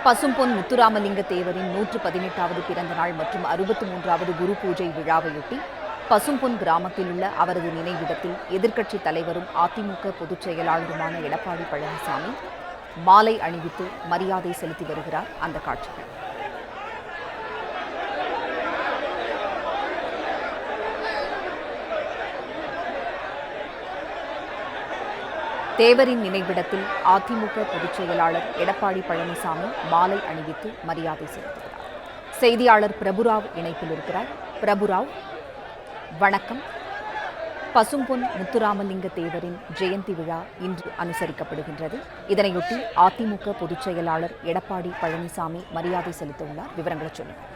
பசும்பொன் முத்துராமலிங்க தேவரின் 118வது பிறந்த நாள் மற்றும் 63வது குரு பூஜை விழாவையொட்டி பசும்பொன் கிராமத்தில் உள்ள அவரது நினைவிடத்தில் எதிர்க்கட்சித் தலைவரும் அதிமுக பொதுச் செயலாளருமான எடப்பாடி பழனிசாமி மாலை அணிவித்து மரியாதை செலுத்தி வருகிறார். அந்த காட்சிகள் தேவரின் நினைவிடத்தில் அதிமுக பொதுச் செயலாளர் எடப்பாடி பழனிசாமி மாலை அணிவித்து மரியாதை செலுத்துகிறார். செய்தியாளர் பிரபுராவ் இணைப்பில் இருக்கிறார். பிரபுராவ், வணக்கம். பசும்பொன் முத்துராமலிங்க தேவரின் ஜெயந்தி விழா இன்று அனுசரிக்கப்படுகின்றது. இதனையொட்டி அதிமுக பொதுச் செயலாளர் எடப்பாடி பழனிசாமி மரியாதை செலுத்த உள்ளார். விவரங்களை சொல்லுங்கள்.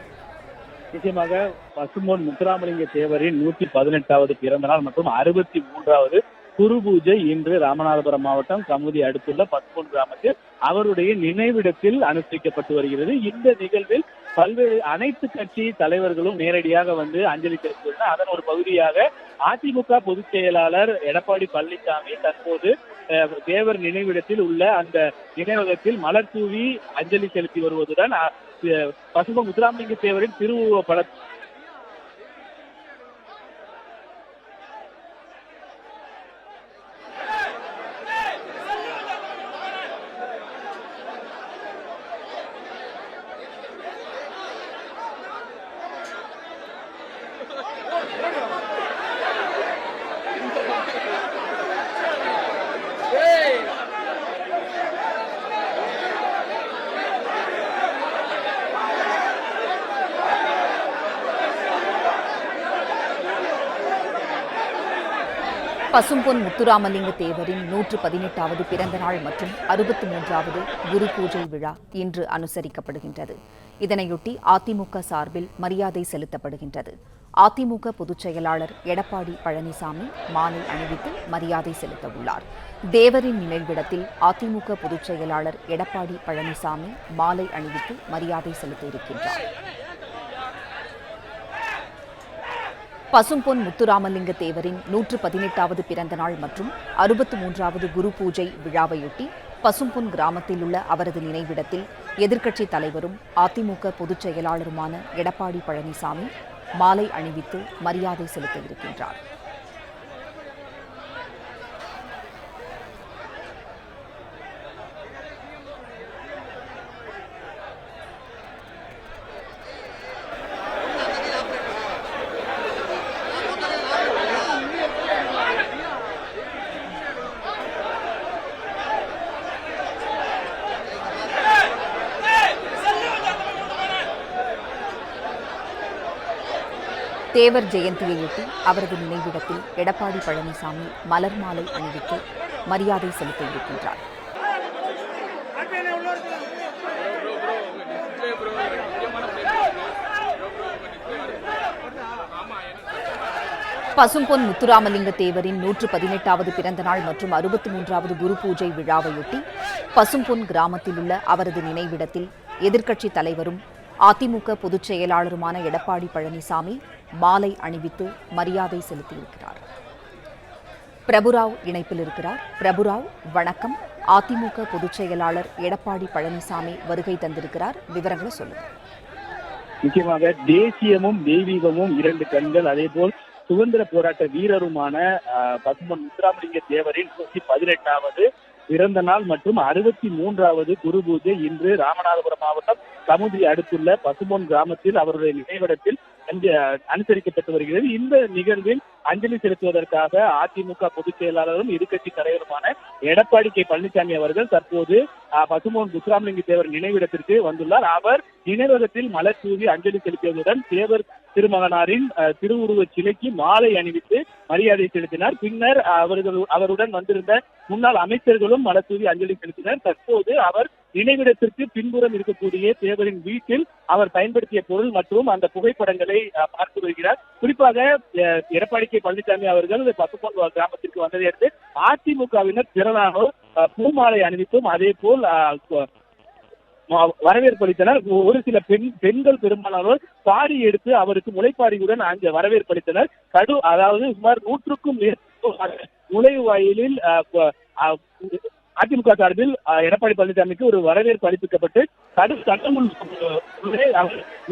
நிச்சயமாக பசும்பொன் முத்துராமலிங்க தேவரின் 118வது பிறந்த நாள் மற்றும் 63வது குரு பூஜை இன்று ராமநாதபுரம் மாவட்டம் கமுதி அடுத்துள்ள பசும்பொன் கிராமத்தில் அவருடைய நினைவிடத்தில் அனுசரிக்கப்பட்டு வருகிறது. இந்த நிகழ்வில் பல்வேறு அனைத்து கட்சி தலைவர்களும் நேரடியாக வந்து அஞ்சலி செலுத்தியுள்ளனர். அதன் ஒரு பகுதியாக அதிமுக பொதுச் செயலாளர் எடப்பாடி பழனிசாமி தற்போது தேவர் நினைவிடத்தில் உள்ள அந்த நினைவகத்தில் மலர் தூவி அஞ்சலி செலுத்தி வருவதுடன் பசும்பொன் முத்துராமலிங்க தேவரின் திருவுருவ பட பசும்பொன் முத்துராமலிங்க தேவரின் 118வது பிறந்த நாள் மற்றும் 63வது குரு பூஜை விழா இன்று அனுசரிக்கப்படுகின்றது. இதனையொட்டி அதிமுக சார்பில் மரியாதை செலுத்தப்படுகின்றது. அதிமுக பொதுச் செயலாளர் எடப்பாடி பழனிசாமி மாலை அணிவித்து மரியாதை செலுத்த உள்ளார். தேவரின் நினைவிடத்தில் அதிமுக பொதுச் செயலாளர் எடப்பாடி பழனிசாமி மாலை அணிவித்து மரியாதை செலுத்த இருக்கின்றார். பசும்பொன் முத்துராமலிங்க தேவரின் 118வது பிறந்த நாள் மற்றும் 63வது குரு பூஜை விழாவையொட்டி பசும்பொன் கிராமத்தில் உள்ள அவரது நினைவிடத்தில் எதிர்க்கட்சித் தலைவரும் அதிமுக பொதுச் செயலாளருமான எடப்பாடி பழனிசாமி மாலை அணிவித்து மரியாதை செலுத்த இருக்கின்றார். தேவர் ஜெயந்தியையொட்டி அவரது நினைவிடத்தில் எடப்பாடி பழனிசாமி மலர் மாலை அணிவித்து மரியாதை செலுத்த இருக்கின்றார். பசும்பொன் முத்துராமலிங்க தேவரின் 118வது பிறந்த நாள் மற்றும் 63வது குரு பூஜை விழாவையொட்டி பசும்பொன் கிராமத்தில் உள்ள அவரது நினைவிடத்தில் எதிர்க்கட்சித் தலைவரும் அதிமுக பொதுச் செயலாளருமான எடப்பாடி பழனிசாமி மாலை அணிவித்து மரியாதை செலுத்தியிருக்கிறார். பிரபுராவ் இணைப்பில் இருக்கிறார். பிரபுராவ், வணக்கம். அதிமுக பொதுச் செயலாளர் எடப்பாடி பழனிசாமி வருகை தந்திருக்கிறார். விவரங்களை சொல்லுங்க. நிச்சயமாக தேசியமும் தெய்வீகமும் இரண்டு கண்கள், அதே போல் சுதந்திர போராட்ட வீரருமான பசும்பொன் முத்துராமலிங்க தேவரின் 118வது பிறந்த நாள் மற்றும் 63வது குரு பூஜை இன்று ராமநாதபுரம் மாவட்டம் கமுதி அடுத்துள்ள பசும்பொன் கிராமத்தில் அவருடைய நினைவிடத்தில் அனுசரிக்கப்பட்டு வருகிறது. இந்த நிகழ்வில் அஞ்சலி செலுத்துவதற்காக அதிமுக பொதுச் செயலாளரும் எதிர்க்கட்சி தலைவருமான எடப்பாடி பழனிசாமி அவர்கள் தற்போது பசும்பொன் முத்துராமலிங்க தேவர் நினைவிடத்திற்கு வந்துள்ளார். அவர் நினைவகத்தில் மலர் தூவி அஞ்சலி செலுத்தியதுடன் தேவர் திருமகனாரின் திருவுருவச் சிலைக்கு மாலை அணிவித்து மரியாதை செலுத்தினார். பின்னர் அவருடன் வந்திருந்த முன்னாள் அமைச்சர்களும் மலர் தூவி அஞ்சலி செலுத்தினர். தற்போது அவர் நினைவிடத்திற்கு பின்புறம் இருக்கக்கூடிய தேவரின் வீட்டில் அவர் பயன்படுத்திய பொருள் மற்றும் அந்த புகைப்படங்களை பார்த்து வருகிறார். குறிப்பாக எடப்பாடி பழனிசாமி அவர்கள் பசும்பொன் கிராமத்திற்கு வந்ததை அடுத்து அதிமுகவினர் திரளானோர் பூமாலை அணிவித்தும் அதே போல் வரவேற்பு அளித்தனர். ஒரு சில பெண்கள் பெரும்பாலானோர் பாடி எடுத்து அவருக்கு முளைப்பாடியுடன் அங்கு வரவேற்பு அளித்தனர். அதாவது சுமார் 100க்கும் மேற்பட்ட நுழைவு வாயிலில் அதிமுக சார்பில் எடப்பாடி பழனிசாமிக்கு ஒரு வரவேற்பு அளிக்கப்பட்டு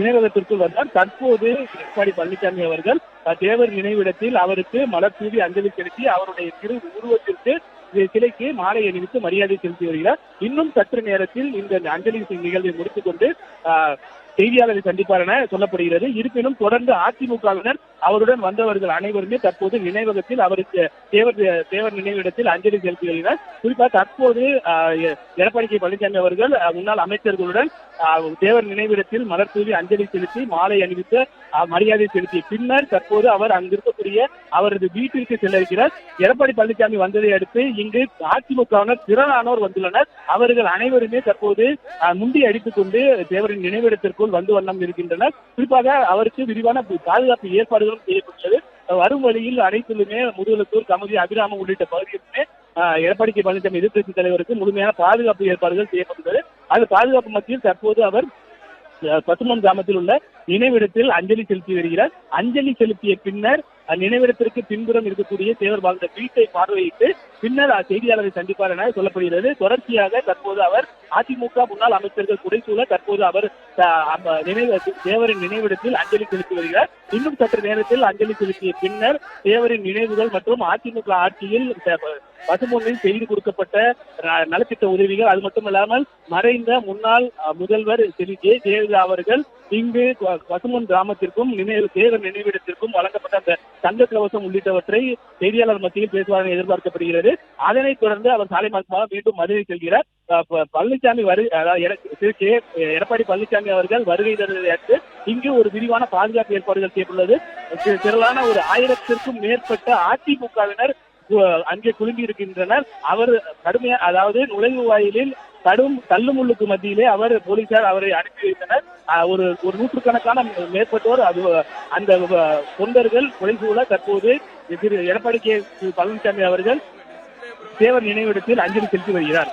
நினைவகத்திற்குள் வந்தார். தற்போது எடப்பாடி பழனிசாமி அவர்கள் தேவர் நினைவிடத்தில் அவருக்கு மலர் தூவி அஞ்சலி செலுத்தி அவருடைய திரு உருவத்திற்கு சிலைக்கு மாலை அணிவித்து மரியாதை செலுத்தி வருகிறார். இன்னும் சற்று நேரத்தில் இந்த அஞ்சலி நிகழ்வை முடித்துக் கொண்டு செய்தியாளரை சந்திப்பார் என சொல்லப்படுகிறது. இருப்பினும் தொடர்ந்து அதிமுகவினர் அவருடன் வந்தவர்கள் அனைவருமே தற்போது நினைவகத்தில் அவருக்கு தேவர் நினைவிடத்தில் அஞ்சலி செலுத்தி வருகிறார். குறிப்பாக தற்போது எடப்பாடி கே பழனிசாமி அவர்கள் முன்னாள் அமைச்சர்களுடன் தேவர் நினைவிடத்தில் மலர் தூவி அஞ்சலி செலுத்தி மாலை அணிவித்து மரியாதை செலுத்திய பின்னர் தற்போது அவர் அங்கிருக்கக்கூடிய அவரது வீட்டிற்கு செல்ல இருக்கிறார். எடப்பாடி பழனிசாமி வந்ததை அடுத்து இங்கு அதிமுகவினர் திரளானோர் வந்துள்ளனர். அவர்கள் அனைவருமே தற்போது முண்டி அடித்துக் கொண்டு தேவரின் நினைவிடத்திற்குள் வந்து வண்ணம் இருக்கின்றனர். குறிப்பாக அவருக்கு விரிவான பாதுகாப்பு ஏற்பாடுகளும் செய்யப்பட்டுள்ளது. வரும் வழியில் அனைத்திலுமே முதுகுளத்தூர், கமுதி, அபிராமம் உள்ளிட்ட பகுதிகளுமே எடப்பாடி கே பழனிசாமி எதிர்க்கட்சி தலைவருக்கு முழுமையான பாதுகாப்பு ஏற்பாடுகள் செய்யப்பட்டுள்ளது. அது பாதுகாப்பு மத்தியில் தற்போது அவர் பசும்பொன் கிராமத்தில் உள்ள நினைவிடத்தில் அஞ்சலி செலுத்தி வருகிறார். அஞ்சலி செலுத்திய பின்னர் நினைவிடத்திற்கு பின்புறம் இருக்கக்கூடிய தேவர் வாழ்ந்த வீட்டை பார்வையிட்டு பின்னர் செய்தியாளரை சந்திப்பார் என சொல்லப்படுகிறது. தொடர்ச்சியாக தற்போது அவர் அதிமுக முன்னாள் அமைச்சர்கள் குடைசூழ தற்போது அவர் தேவரின் நினைவிடத்தில் அஞ்சலி செலுத்தி வருகிறார். இன்னும் சற்று நேரத்தில் அஞ்சலி செலுத்திய பின்னர் தேவரின் நினைவுகள் மற்றும் அதிமுக ஆட்சியில் பசும்பொன்னில் செய்து கொடுக்கப்பட்ட நலத்திட்ட உதவிகள், அது மட்டுமல்லாமல் மறைந்த முன்னாள் முதல்வர் செல்வி ஜெயலலிதா அவர்கள் இங்கு பசும்பொன் கிராமத்திற்கும் தேவர் நினைவிடத்திற்கும் வழங்கப்பட்ட அந்த தங்க கவசம் உள்ளிட்டவற்றை செய்தியாளர் மத்தியில் பேசுவார் என எதிர்பார்க்கப்படுகிறது. அதனைத் தொடர்ந்து அவர் சாலை மார்க்கமாக மீண்டும் மதுரை செல்கிறார். பழனிசாமி எடப்பாடி பழனிசாமி அவர்கள் வருகை தருவதை அடுத்து இங்கு ஒரு விரிவான பாதுகாப்பு ஏற்பாடுகள் செய்யப்பட்டுள்ளது. திரளான ஒரு 1000த்திற்கும் மேற்பட்ட அதிமுகவினர் அங்கே குழுமி இருக்கின்றனர். அவர் அதாவது நுழைவு வாயிலில் கடும் தள்ளுமுள்ளுக்கு மத்தியிலே போலீசார் அவரை அனுப்பி வைத்தனர். ஒரு நூற்றுக்கணக்கான மேற்பட்டோர் அந்த தொண்டர்கள் குறைசூழ தற்போது திரு எடப்பாடி கே பழனிசாமி அவர்கள் தேவர் நினைவிடத்தில் அஞ்சலி செலுத்தி வருகிறார்.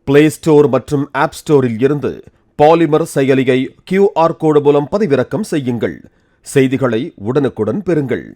பிளே ஸ்டோர் மற்றும் ஆப் ஸ்டோரில் இருந்து பாலிமர் செயலியை QR கோடு மூலம் பதிவிறக்கம் செய்யுங்கள். செய்திகளை உடனுக்குடன் பெறுங்கள்.